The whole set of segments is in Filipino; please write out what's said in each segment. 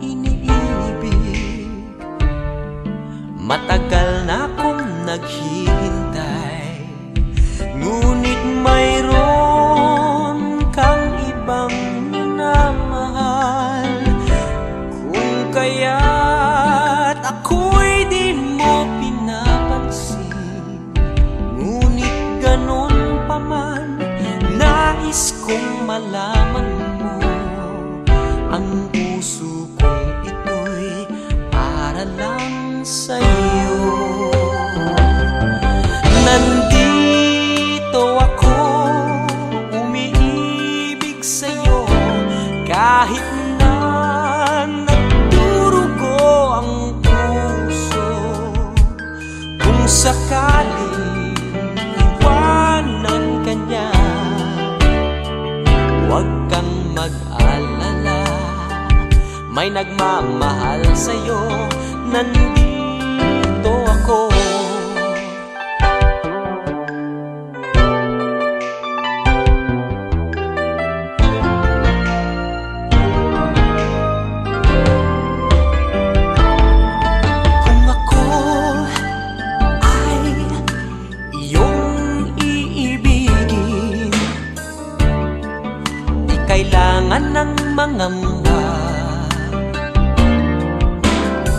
iniibig. Matagal na akong naghihintay, ngunit mayroon kang ibang minamahal. Kung kaya't ako'y di mo pinapansin, ngunit ganun pa man, nais kong malaman mo, ang puso kong ito'y para lang sa'yo. Nandito ako, umiibig sa'yo, kahit na nagdurugo ang puso. Kung sakaling iwanan ka niya, huwag kang mag-alala, may nagmamahal sa'yo. Nandito ako. Kung ako ay iyong iibigin, di kailangan ng mangamba,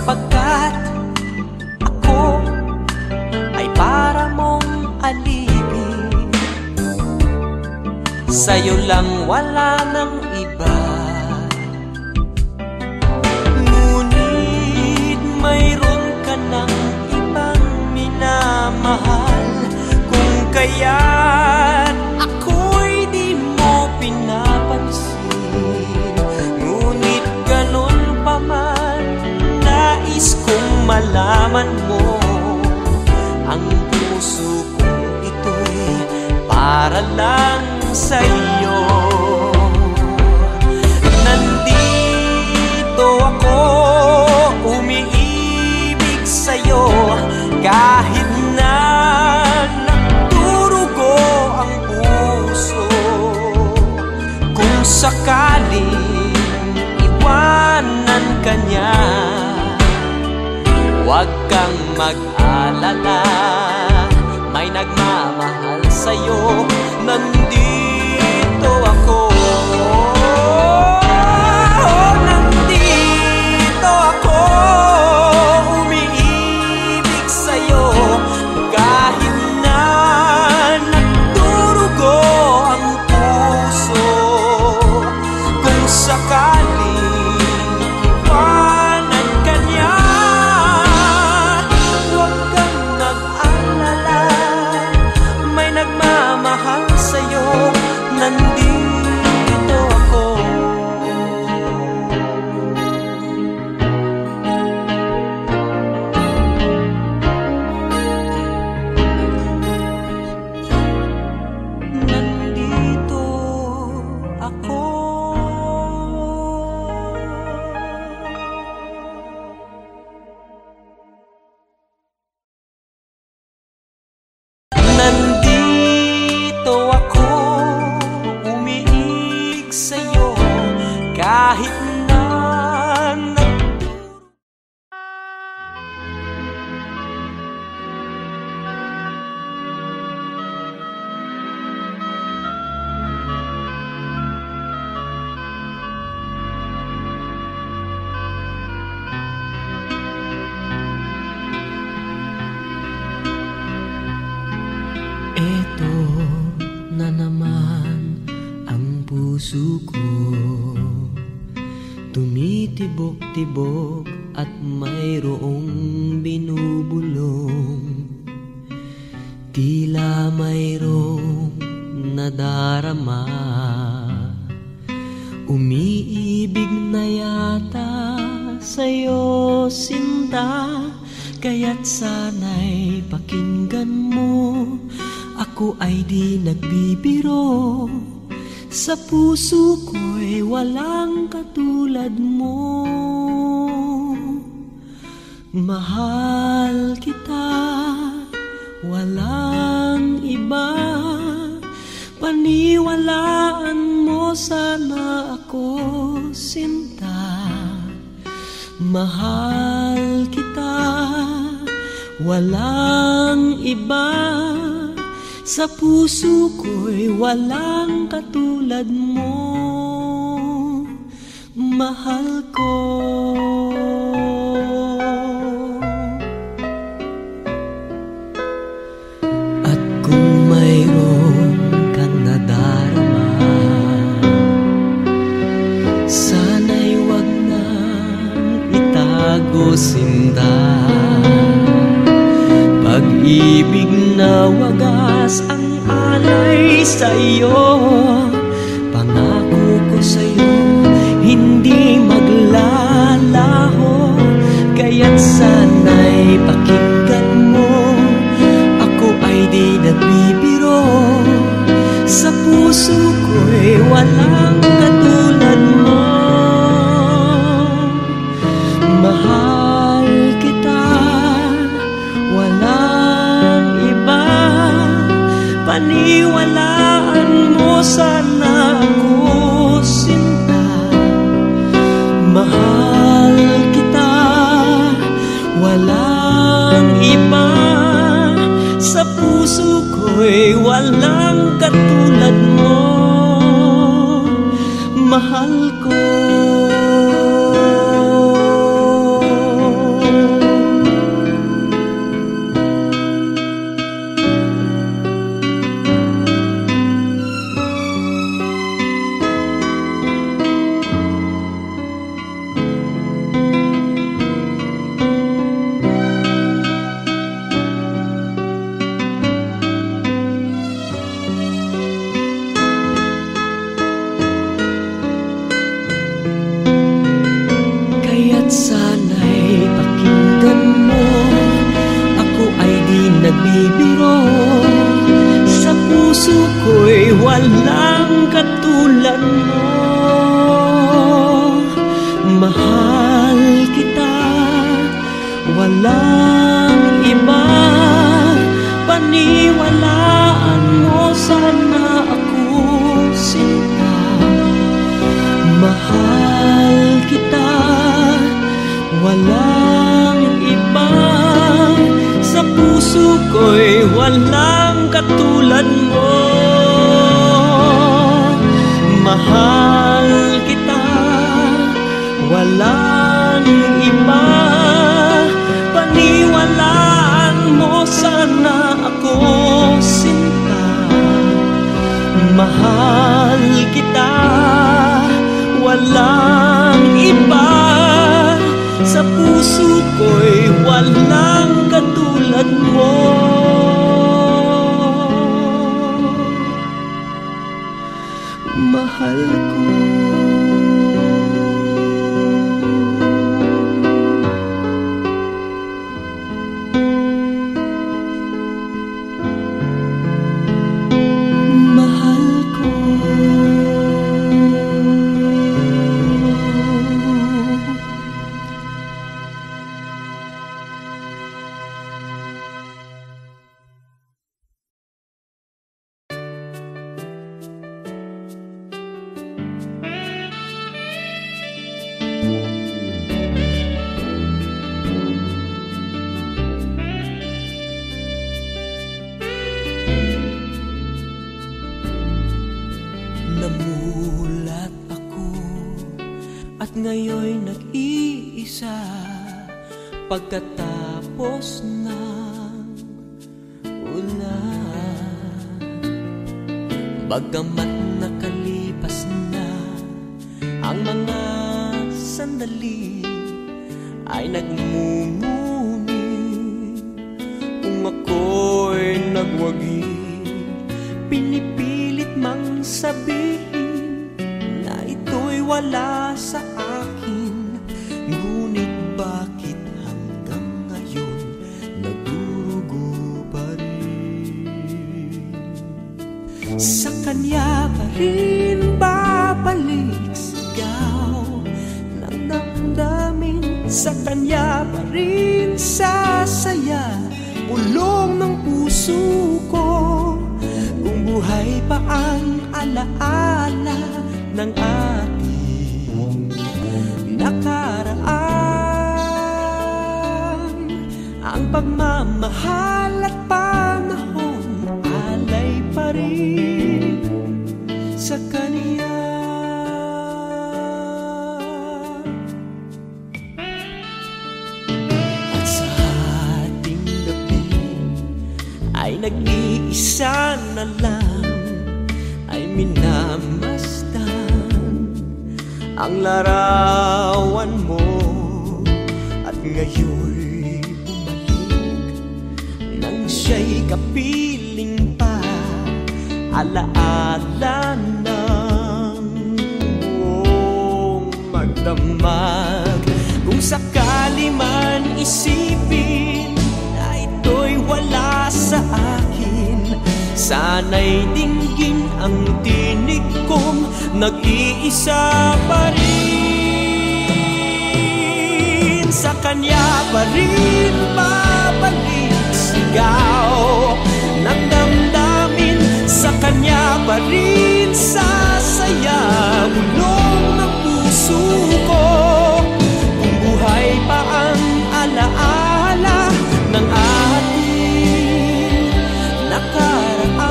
pagkat ako ay para mong alipin. Sa'yo lang, wala nang iba. Ngunit mayroon ka ng ibang minamahal. Kung kaya't ako'y di mo pinapansin, ngunit ganun pa man, nais kong malaman mo, ang puso kong ito'y para lang sa'yo. Nandito ako, umiibig sa'yo, kahit na nagdurugo ang puso. Kung sakaling iwanan ka niya, huwag kang mag-alala, may nagmamahal sa'yo. Nandito ako. Nandito ako, umiibig sa'yo, kahit na nagdurugo ang puso. Kung sakaling iwanan ka niya, huwag kang mag-alala, may nagmamahal sa'yo. Nandito ako. Nandito ako. Nandito ako, umiibig sa'yo, kahit na eto na naman ang puso ko, tumitibok-tibok at mayroong binubulong. Tila mayroong nadarama, umiibig na yata sa'yo, sinta. Kaya't sana'y pakinggan mo, ako ay di nagbibiro. Sa puso ko'y walang katulad mo. Mahal kita, walang iba. Paniwalaan mo sana ako, sinta. Mahal kita, walang iba. Sa puso ko'y walang katulad mo. Mahal ko. At kung mayroon kang nadarama, sana'y wag nang itago, sinta. Pag-ibig na wagas ang alay sa'yo. Pangako ko sa'yo, hindi maglalaho. Kaya't sana'y pakinggan mo, ako ay di nagbibiro. Sa puso ko'y walang katulad mo. Mahal kita, walang iba. Paniwalaan mo sana ako, sinta. Mahal kita, walang iba. Sa puso ko'y walang katulad mo. Mahal ko. Sana'y pakinggan mo, ako ay di nagbibiro. Sa puso ko'y walang katulad mo. Mahal kita, walang iba. Paniwalaan mo sana ako, sinta. Mahal kita, walang iba. Sa puso ko'y walang katulad mo. Mahal kita, walang iba. Paniwalaan mo sana ako, sinta. Mahal kita, walang iba. Sa puso ko'y walang katulad mo. Mahal ko. Mahal ko. Namulat ako at ngayon nag-iisa. Pagkatapos ng ulan, bagamat nakalipas na ang mga sandali, ay nagmumuni kung ako'y nagwagi. Pinipilit mang sabihin na ito'y wala sa akin, ngunit bakit hanggang ngayon nagdurugo pa rin? Sa kanya pa rin babalik sigaw ng damdamin, sa kanya pa rin sasaya pulong ng puso ko. Kung buhay pa ang alaala ng ating nakaraan, ang pagmamahal at panahon alay pa rin sa Kanya. At sa ating gabi ay nag-iisa na lang, ay minamasdan ang larawan mo. At ngayon'y bumalik nang siya'y kapiling pa, alaala ng buong magdamag. Kung sakali man isipin na ito'y wala sa akin, sana'y dinggin ang tinig kong nag-iisa pa rin. Sa Kanya pa rin babalik sigaw ng damdamin, sa Kanya pa rin sasaya bulong ng puso ko. Kung buhay pa ang alaala ng ating nakaraan,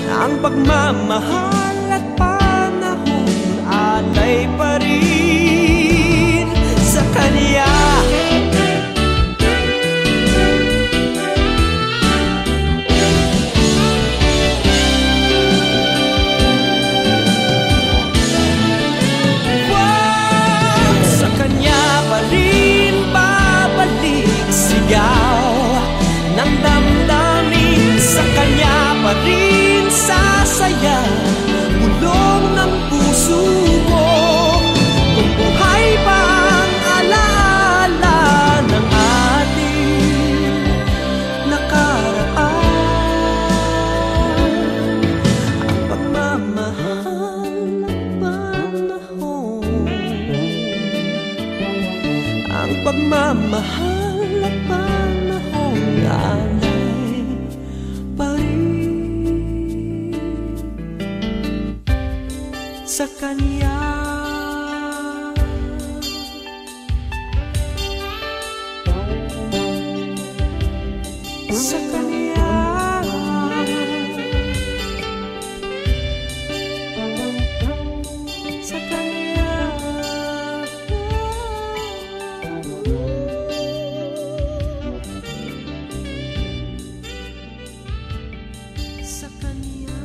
ang pagmamahal at panahon alay pa rin sa Kanya. Sa Kanya pa rin babalik sigaw ng damdamin, sa Kanya pa rin sasaya bulong ng puso ko. Kung buhay pa ang alaala ng ating nakaraan, ang pagmamahal at panahon, ang pagmamahal at panahon alay pa rin sa Kanya. Sa Kanya. Sa Kanya. Sa Kanya.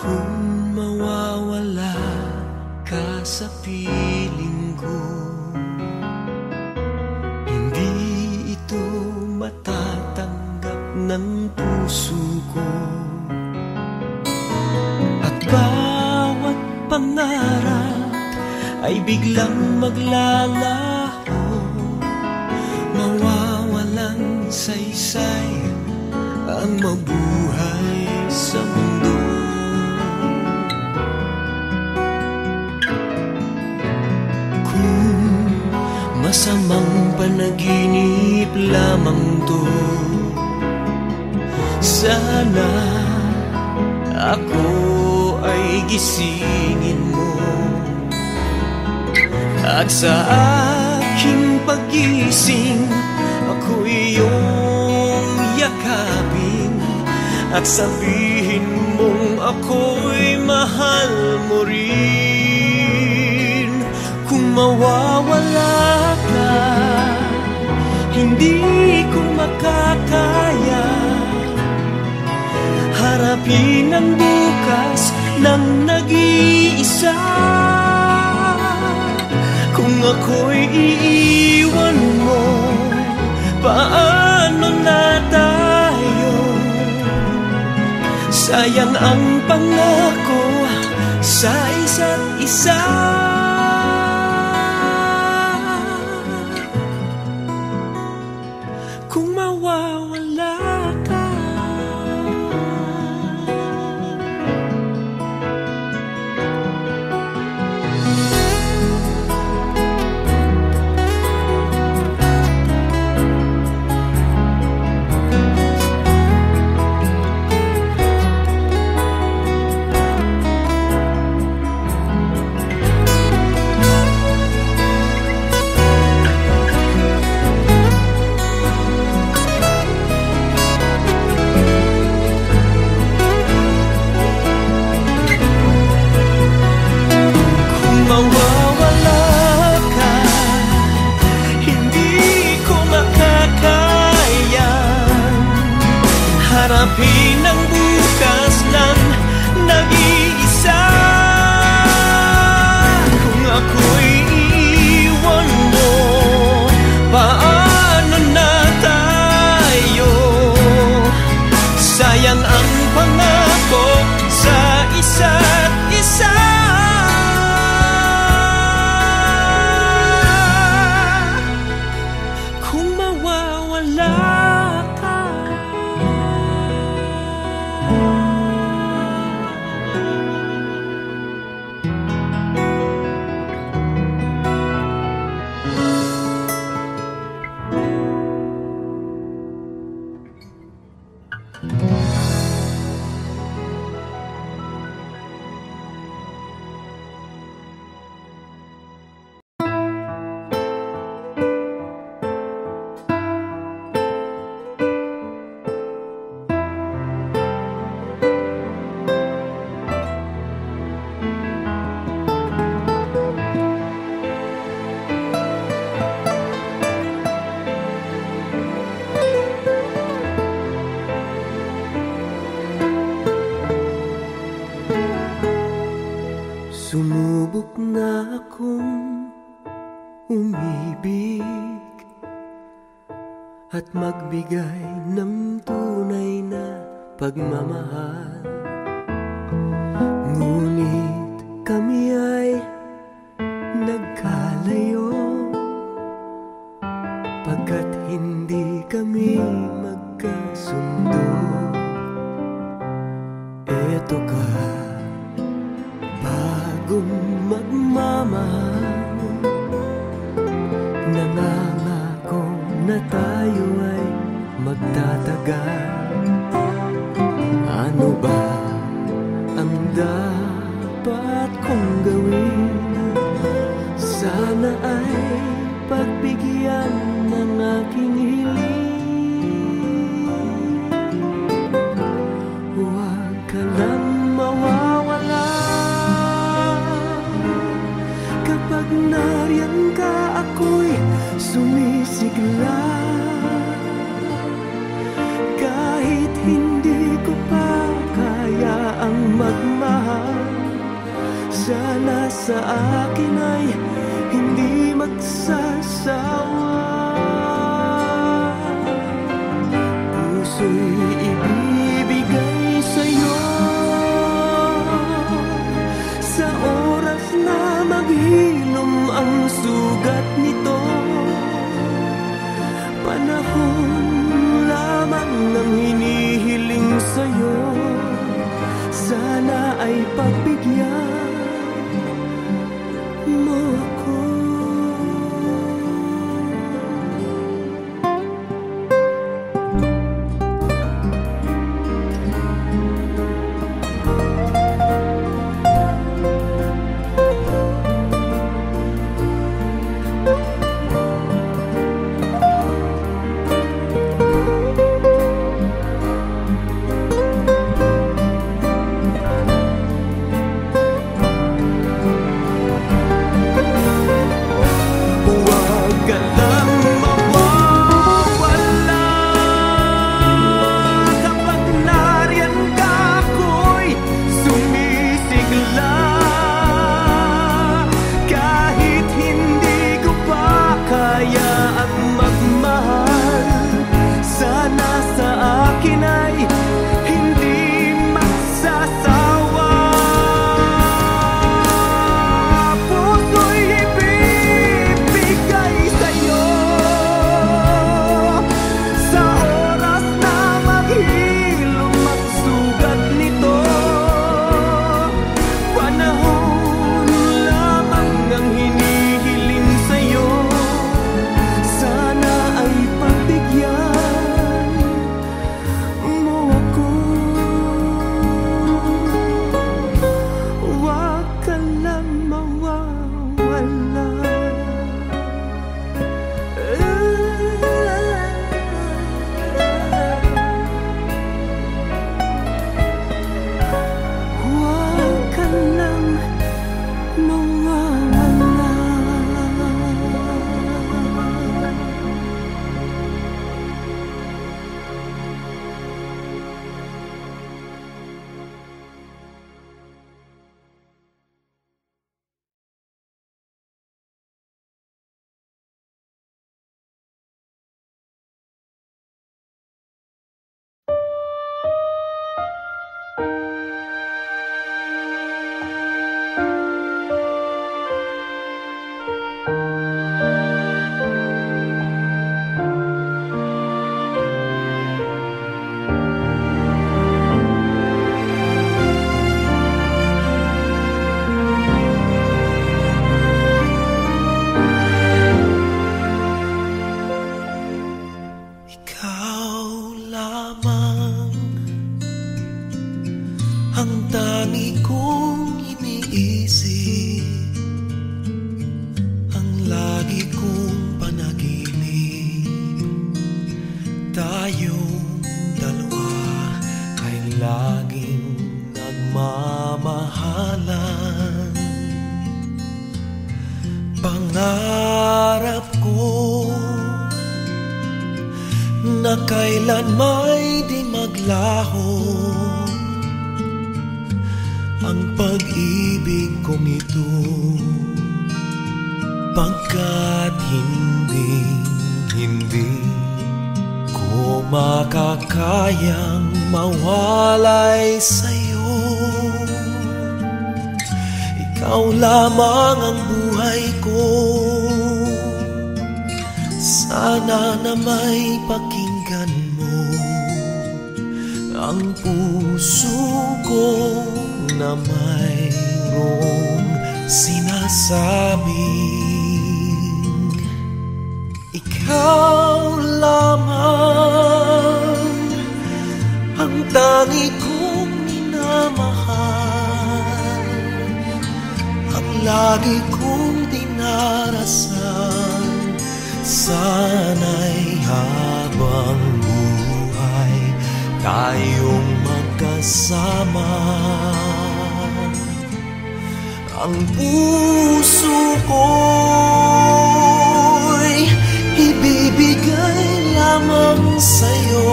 Kung mawawala ka sa piling ko, hindi ito matatanggap ng puso ko. At bawat pangarap ay biglang maglalaho, mawawalang saysay ang mabuhay sa mundo. Masamang panaginip lamang to, sana ako ay gisingin mo. At sa aking pagising, ako'y iyong yakapin at sabihin mong ako'y mahal mo rin. Kung mawawala ka, hindi ko makakaya harapin ang bukas ng nag-iisa. Kung ako'y iiwan mo, paano na tayo? sayang ang pangako sa isa't isa. Kung mawawala ka, harapin ang bukas ng nag-iisa. Kung ako'y iiwan mo, paano na tayo? Sayang ang pangako sa isa't isa. Kung mawawala ka, sumubok na akong umibig at magbigay ng tunay na pagmamahal. Ngunit kami ay nagkalayo pagkat hindi kami magkasundo. Eto ka, bagong magmamahal, nangangako na tayo ay magtatagal. Ano ba ang dapat kong gawin? Sana ay pagbigyan ng aking hiling. Huwag ka lang mawawala. Kapag nariyan ka, ako'y sumisigla. Kahit hindi ko pa kaya ang magmahal, sana sa akin ay hindi magsasawa. Puso'y ibibigay sa'yo sa oras na maghilom ang sugat nito. Panahon lamang ang hinihiling sa'yo, sana ay pagbigyan mo ako. tangi kong iniisip, ang lagi kong panaginip, tayong dalawa ay laging nagmamahalan. Pangarap ko na kailan may di maglaho ang pag-ibig kong ito, pagkat hindi ko makakayang mawalay sa'yo. Ikaw lamang ang buhay ko, sana na may pakinggan mo ang puso ko na mayroong sinasabing ikaw lamang ang tangi kong minamahal, ang lagi kong dinarasal. Sana'y habang buhay tayong magkasama. Ang puso ko'y ibibigay lamang sa'yo.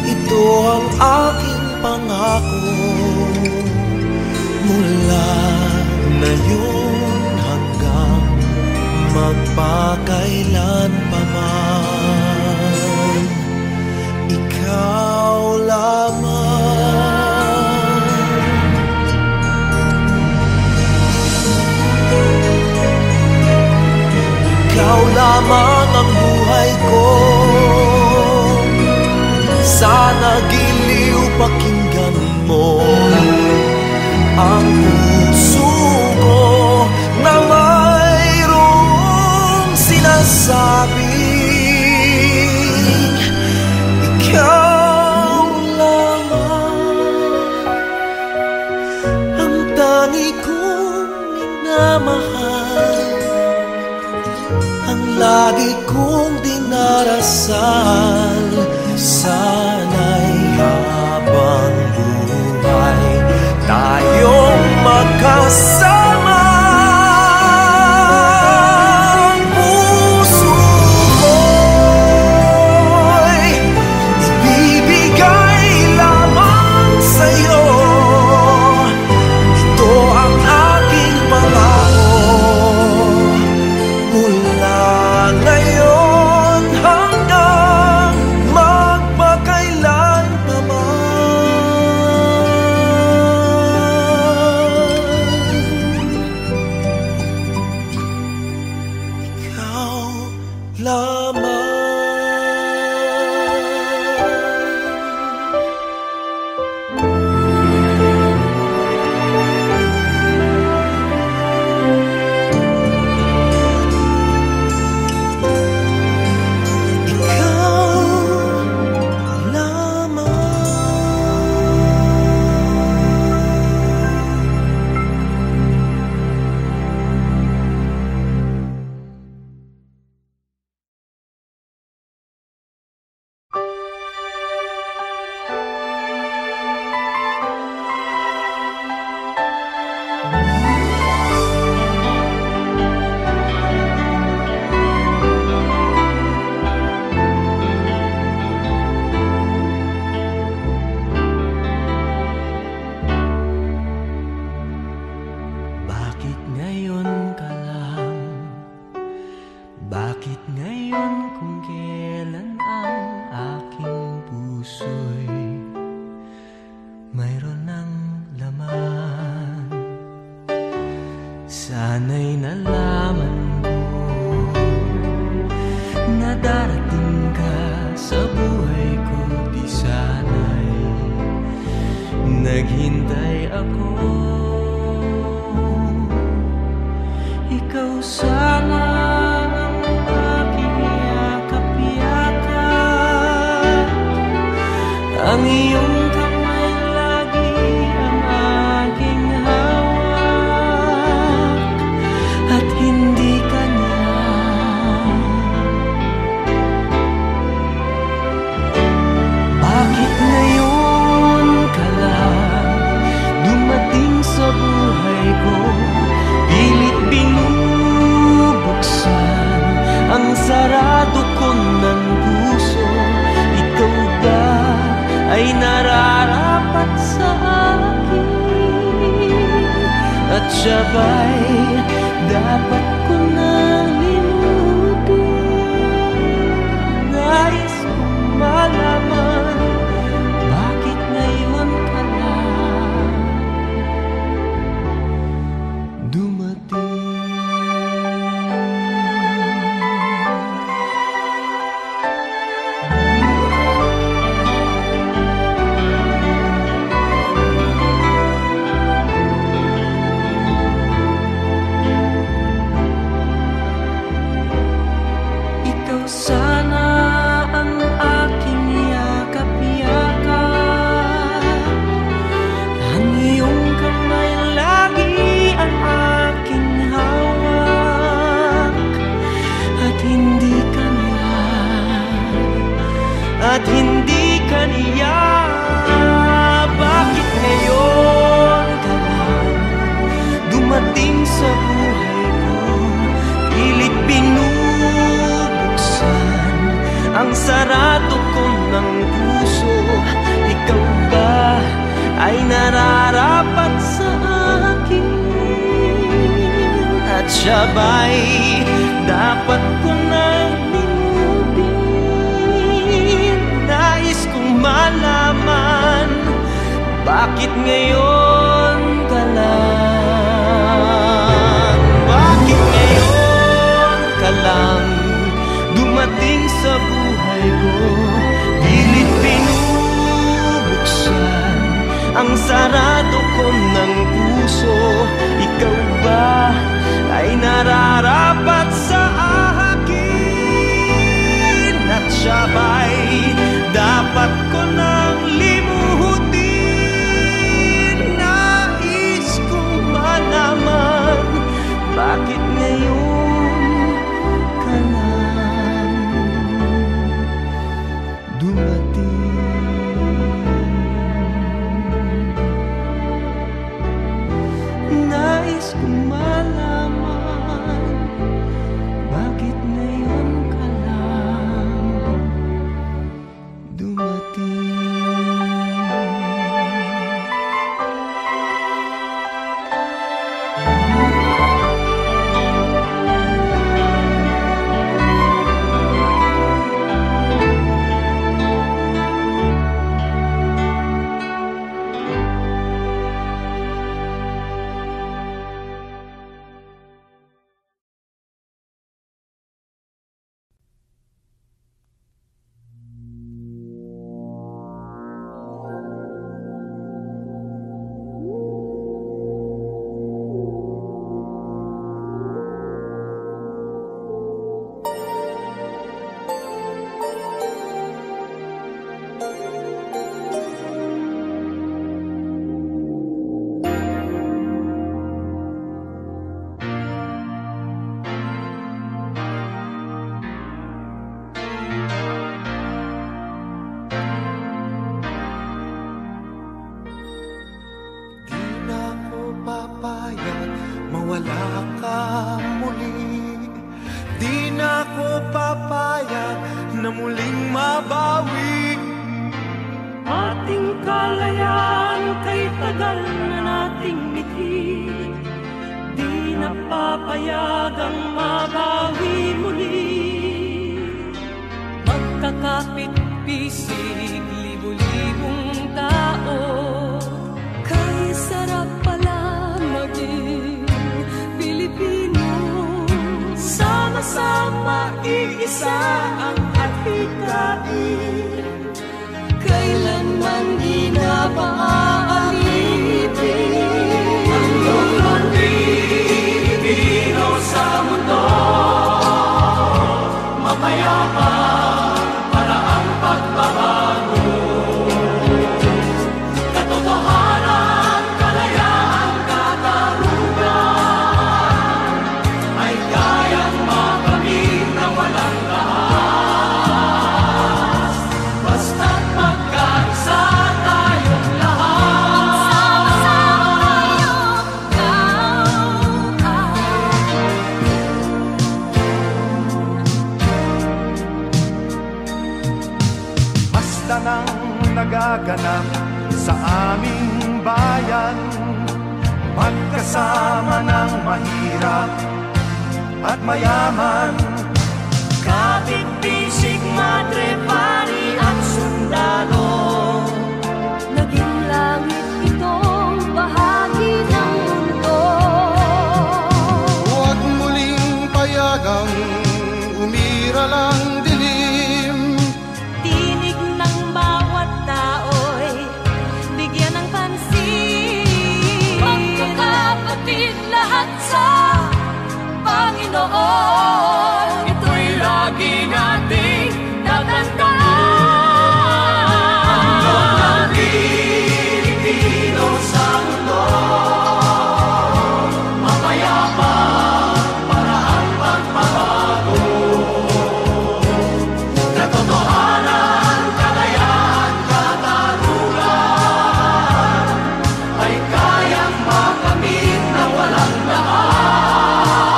Ito ang aking pangako, mula ngayon hanggang magpakailan pa man. Ikaw lamang. Ikaw lamang ang buhay ko, sana giliw pakinggan mo ang puso ko na mayroong sinasabing ikaw lamang ang tangi kong minamahal, ang lagi kong dinarasal. Sana'y habang buhay tayong magkasama. Ang puso ko'y ibibigay lamang sa'yo. Ito ang aking pangako, mula ngayon hanggang magpakailan pa man. Ikaw lamang. Bakit ngayon ka lang? Bakit ngayon kung kailan ang aking puso'y mayroon ng laman? Sana'y nalaman mo na darating ka sa buhay ko. Di sana'y naghintay ako. Ikaw sana ang aking yakap-yakap, ang iyong kamay lagi siya ba'y dapat ko nang limutin? Nais kong malaman bakit ngayon ka lang dumating. Sana ang aking yakap-yakap, ang iyong kamay lagi ang aking hawak, at hindi kaniya. Bakit ngayon ka lang dumating sa buhay ko? Pilit ang sarado ko ng puso. Ikaw ba ay nararapat sa akin? At siya ba'y dapat ko nang limutin? Nais kong malaman bakit ngayon ka lang? Bakit ngayon ka lang dumating sa buhay ko? Pilit binubuksan ang sarado ko ng puso. Ikaw ba ay nararapat sa akin? At siya ba'y dapat ko nang limutin? Nais kong malaman bakit ngayon ka lang dumating. Nais kong malaman bakit ngayon ka lang dumating. Mawala ka muli, di na ko papayag na muling mabawi. Ating kalayaan kay tagal na nating mithi, di na papayagang mabawi muli. Magkakapit-pisig, libu-libong tao, kay sarap pala maging Pilipino. Sama-sama iisa ang adhikain, kailanman di na paaalipin. Ang lupang Pilipino sa mundo, mapayapa para ang pagbabago. Katotohanan, kalayaan, katarungan ay kayang makamit na walang lahas, basta't magkaisa tayong lahat. Basta nang nagaganap sa aming bayan, magkasama ng mahirap at mayaman. Kapit, bisig, madre, pari at sundalo, naging langit itong bahagi ng mundo. Huwag muling payagang umiral ang dilim. Tinig ng bawat tao'y bigyan ng pansin. Magkakapatid lahat sa Panginoon, ito'y lagi nating tatandaan. Ang Pilipino sa mundo, mapayapa, paraang pagbabago. Katotohanan, kalayahan, katarungan ay kayang makamit na walang lakas.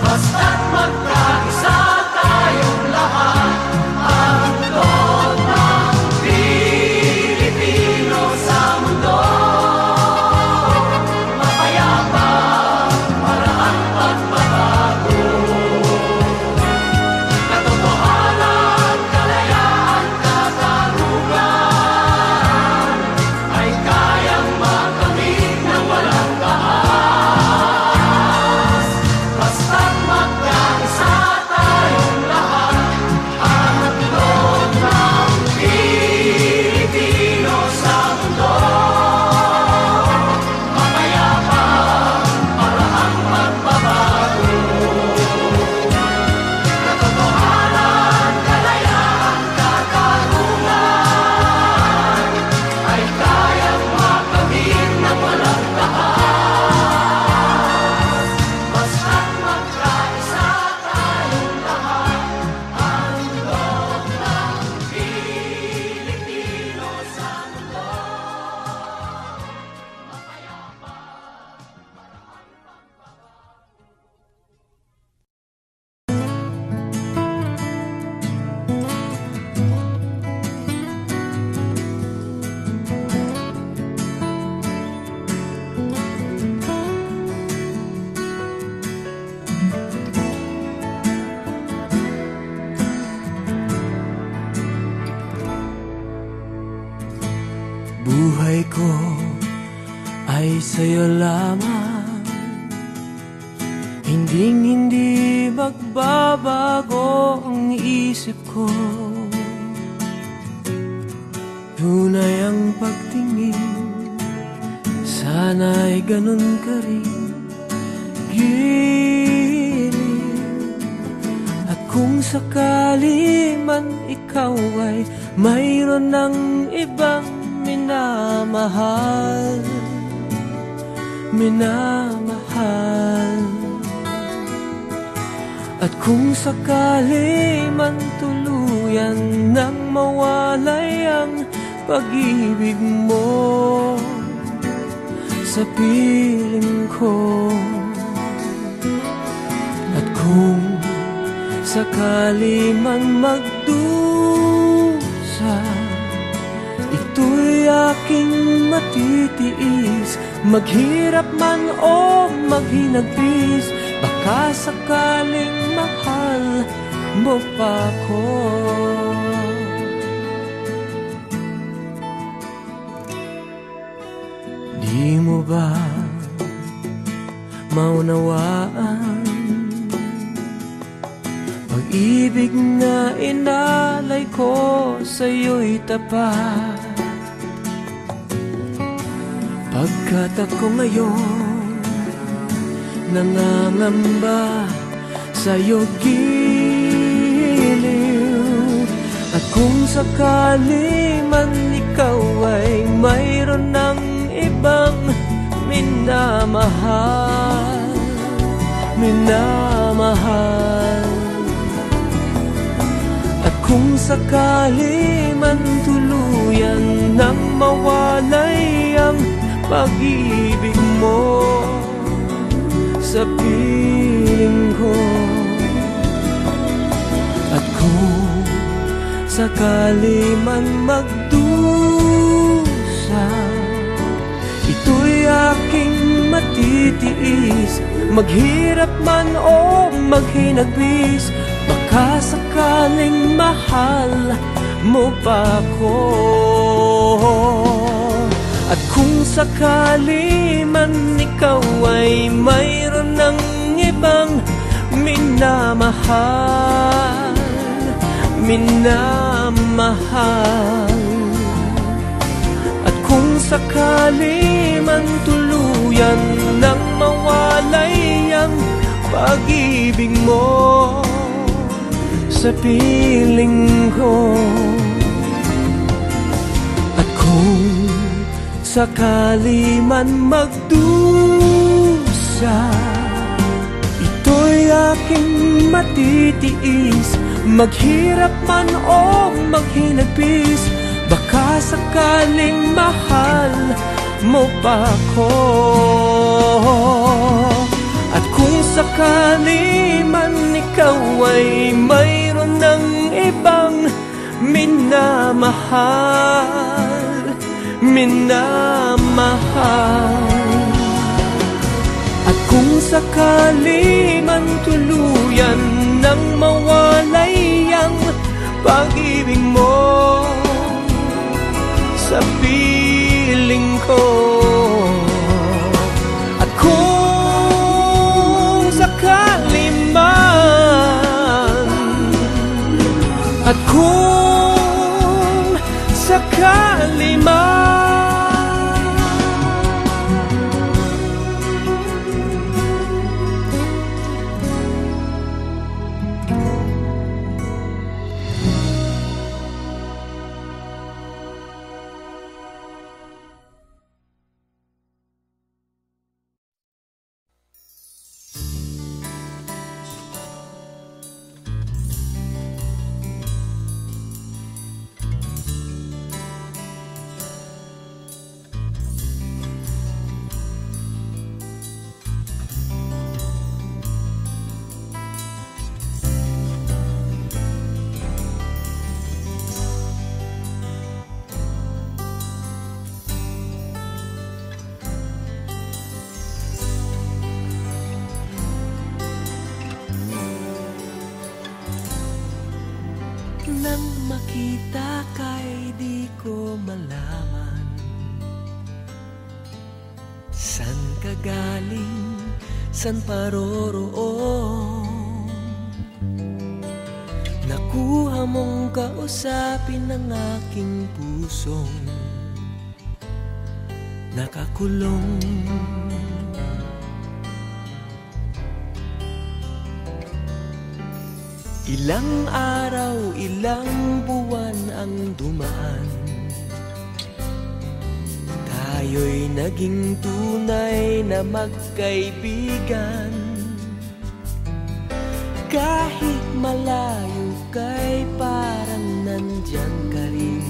Basta't magkaisa tayong lahat, ang loob ng Pilipino sa mundo. Mapayapa, paraang pagbabago. Katotohanan, kalayaan, katarungan ay kayang makamit na walang lakas. Basta't magkaisa tayong lahat, ang loob ng Pilipino sa mundo. Mapayapa, paraang pagbabago. Katotohanan, kalayaan, katarungan ay kayang makamit na walang lakas. Basta't magkaisa tayong lahat, ang loob ng Pilipino sa mundo. Mapayapa, Buhay ko ay sa'yo lamang, hindi magbabago ang isip ko. Tunay ang pagtingin, sana'y ganun ka rin, giliw. At kung sakali man ikaw ay mayroon ng ibang minamahal, at kung sakali man tuluyan nang mawalay ang pag-ibig mo sa piling ko, at kung sakali man magdusa, ito'y aking matitiis. Maghirap man o maghinagpis, baka sakaling mahal mo pa ko. Di mo ba maunawaan pag-ibig na inalay ko sa'yo'y tapat? Pagkat ako ngayon nangangamba sa'yo giliw, at kung sakali man ikaw ay mayroon ng ibang minamahal, at kung sakali man tuluyan nang mawalay ang pag-ibig mo sa piling ko, at kung sakali man magdusa, ito'y aking matitiis, maghirap man o maghinagbis. Baka sakaling mahal mo pa ako. At kung sakali man ikaw ay mayroon ng ibang minamahal, minamahal. At kung sakali man tuluyan nang mawalay ang pag-ibig mo sa piling ko, at kung sakali man magdusa, ito'y aking matitiis, maghirap man o maghinagpis. Baka sakaling mahal mo pa ako. At kung sakali man ikaw ay mayroon ng ibang minamahal, minamahal. At kung sakali man tuluyan nang mawalay ang pag-ibig mo sa piling ko, at kung sakali man, at kung sakali man, nang makita ka'y di ko malaman san ka galing, san paroroon. Nakuha mong kausapin ng aking pusong nakakulong. Ilang araw, ilang buwan ang dumaan, tayo'y naging tunay na magkaibigan. Kahit malayo ka'y parang nandyan ka rin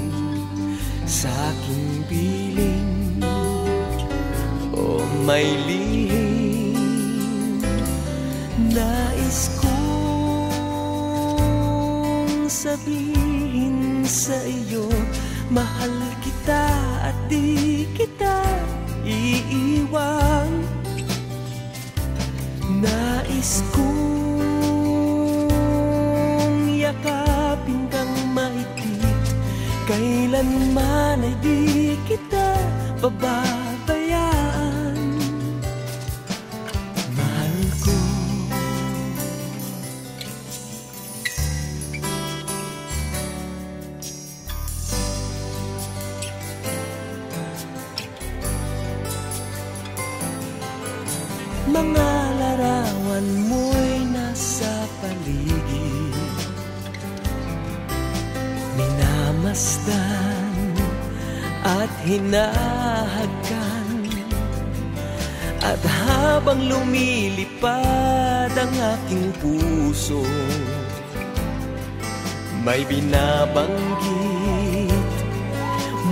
sa aking piling. O may lihim nais ko sabihin sa iyo, mahal kita at di kita iiwan. Nais kong yakapin kang mahigpit, kailanman ay di kita pababayaan. Mahal ko. Mga larawan mo'y nasa paligid, minamasdan at hinahagkan. At habang lumilipad ang aking puso, may binabanggit,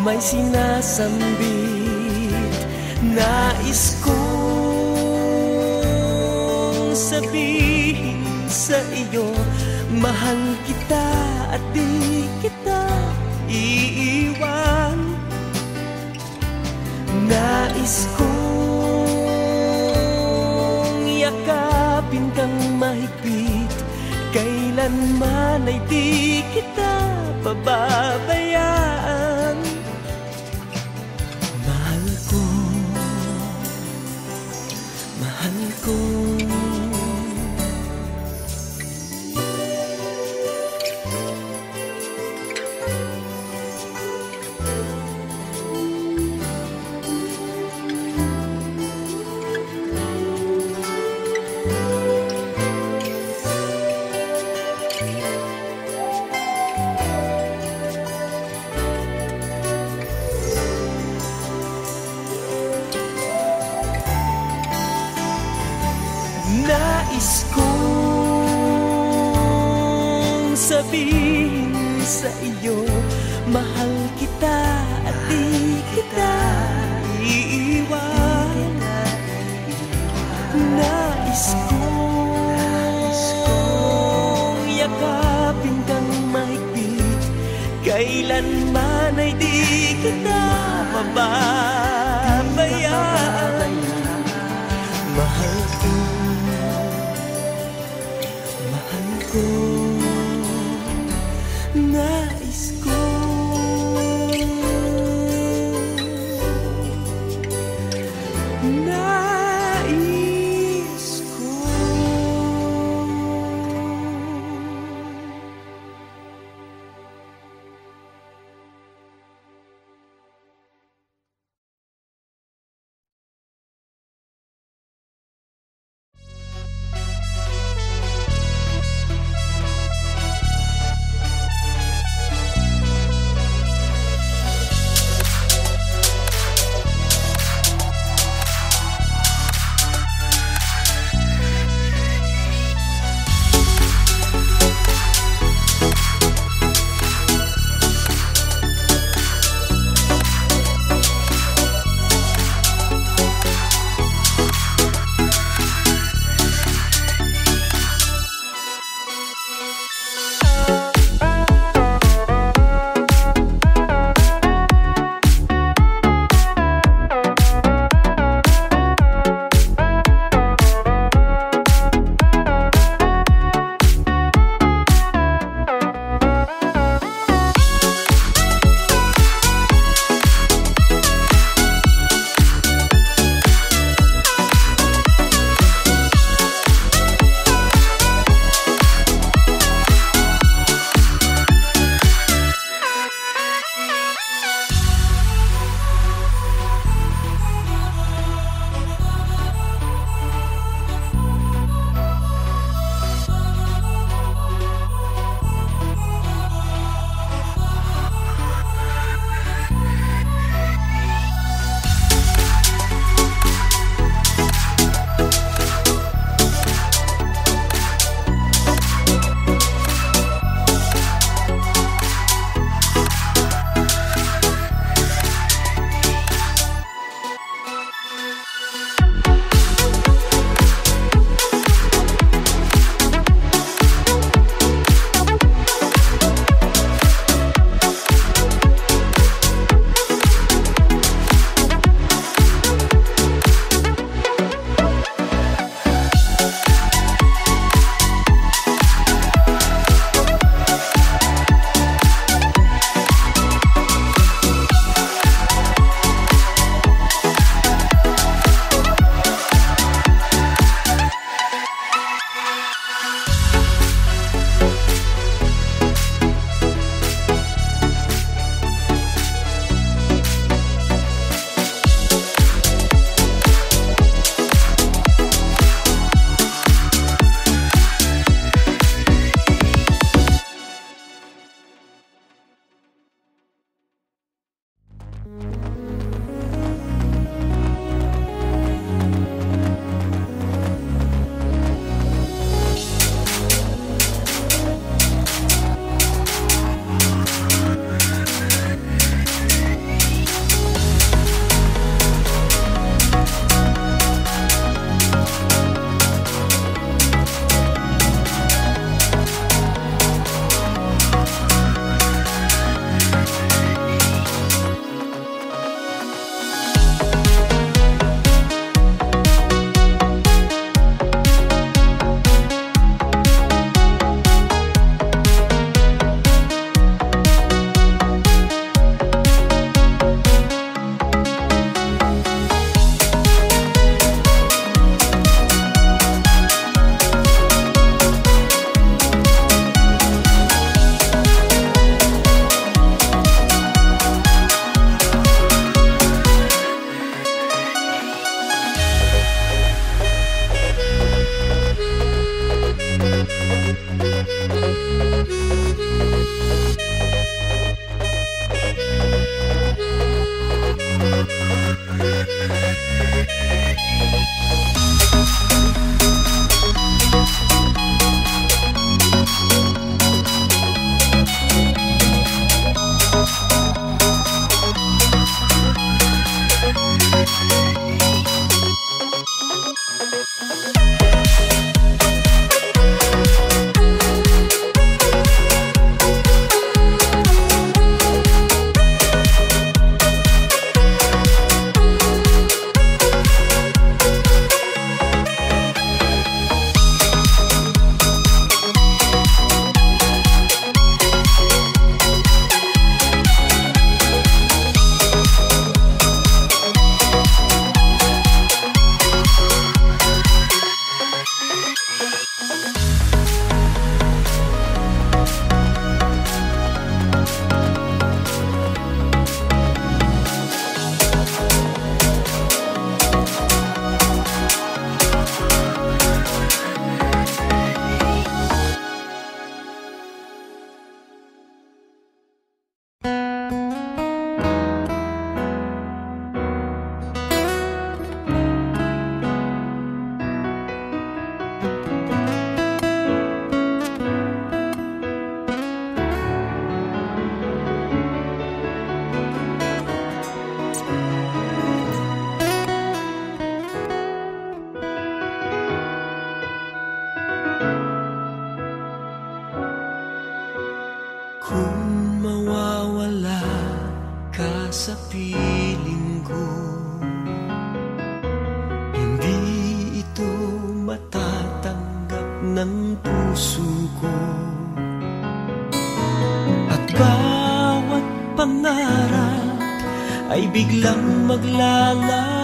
may sinasambit. Nais ko sabihin sa iyo, mahal kita at di kita iiwan. Nais ko ay di kita pababayaan. Mahal ko, mahal ko. Nais kong sabihin sa iyo, mahal kita at di kita iiwan. Nais kong yakapin kang mahigpit, kailanman ay di kita pababayaan. Mahal ko, nais ko, nais ko. Kung mawawala ka sa piling ko, hindi ito matatanggap ng puso ko. At bawat pangarap ay biglang maglalarawan.